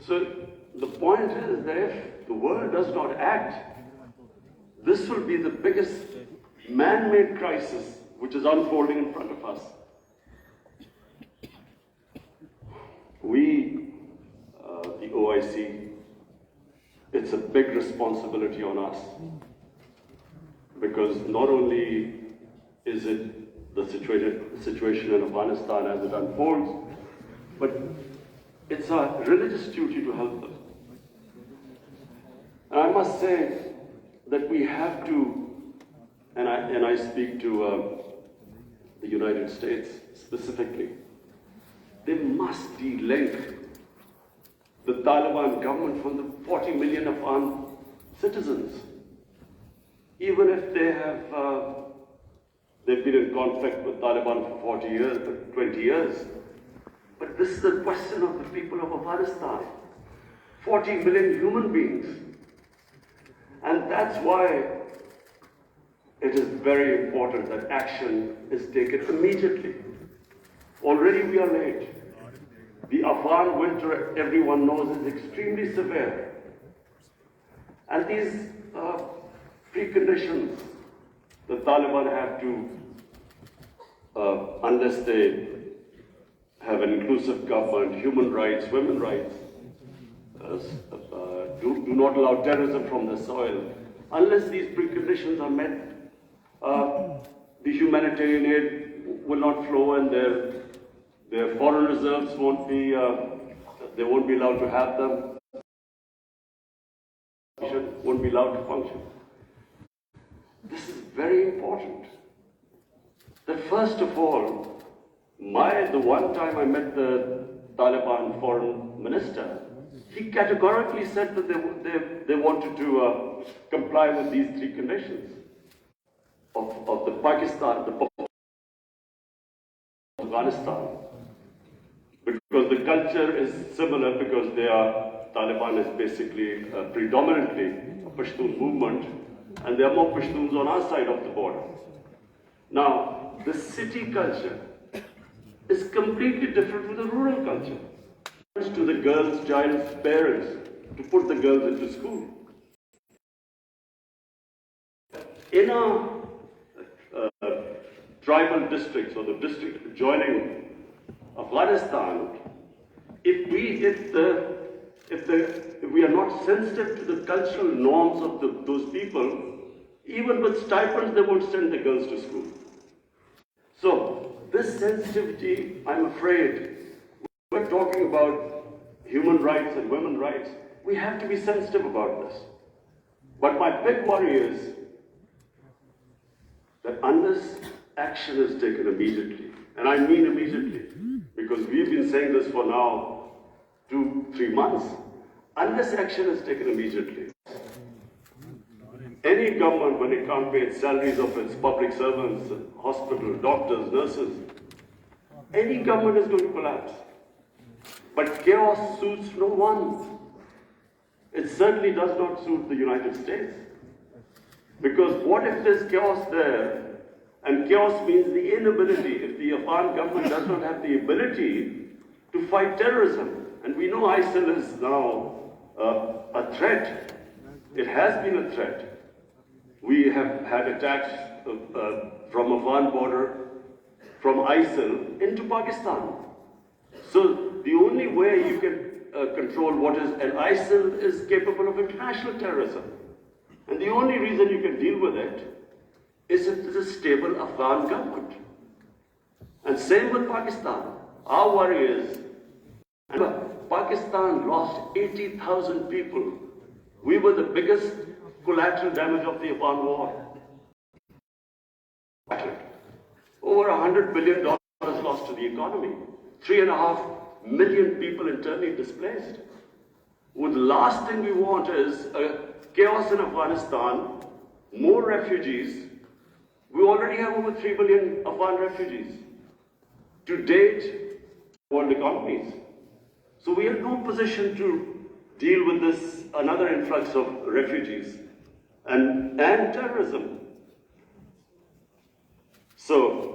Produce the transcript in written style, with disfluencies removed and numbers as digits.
So the point is that if the world does not act, this will be the biggest man-made crisis which is unfolding in front of us. We, the OIC, it's a big responsibility on us, because not only is it the situation in Afghanistan as it unfolds, but it's our religious duty to help them. And I must say that we have to, and I speak to the United States specifically, they must de-link the Taliban government from the 40 million Afghan citizens. Even if they have, they've been in conflict with Taliban for 40 years, 20 years. But this is a question of the people of Afghanistan. 40 million human beings. And that's why it is very important that action is taken immediately. Already we are late. The Afghan winter, everyone knows, is extremely severe. And these preconditions the Taliban have to, unless they have an inclusive government, human rights, women's rights, do not allow terrorism from the soil. Unless these preconditions are met, the humanitarian aid will not flow, and their foreign reserves won't be, they won't be allowed to have them, won't be allowed to function. This is very important. That first of all, the one time I met the Taliban foreign minister, he categorically said that they wanted to comply with these three conditions of the Pakistan, the Afghanistan, because the culture is similar, because Taliban is basically predominantly a Pashtun movement, and there are more Pashtuns on our side of the border. Now, the city culture is completely different from the rural culture. To the girl's child's parents to put the girls into school. In our tribal districts, or the district adjoining Afghanistan, if we are not sensitive to the cultural norms of those people, even with stipends, they won't send the girls to school. So this sensitivity, I'm afraid, we're talking about human rights and women's rights. We have to be sensitive about this. But my big worry is that unless action is taken immediately, and I mean immediately, because we've been saying this for now 2-3 months, unless action is taken immediately, any government, when it can't pay its salaries of its public servants, hospitals, doctors, nurses, any government is going to collapse. But chaos suits no one. It certainly does not suit the United States. Because what if there's chaos there, and chaos means the inability, if the Afghan government does not have the ability to fight terrorism, and we know ISIL is now a threat. It has been a threat. We have had attacks from Afghan border, from ISIL into Pakistan. So the only way you can control what is, and ISIL is capable of international terrorism. And the only reason you can deal with it is if there's a stable Afghan government. And same with Pakistan. Our worry is, Pakistan lost 80,000 people. We were the biggest collateral damage of the Afghan war. Over $100 billion lost to the economy. 3.5 million people internally displaced. Well, the last thing we want is chaos in Afghanistan, more refugees. We already have over 3 million Afghan refugees. To date, world economies. So we are in no position to deal with this, another influx of refugees and terrorism. So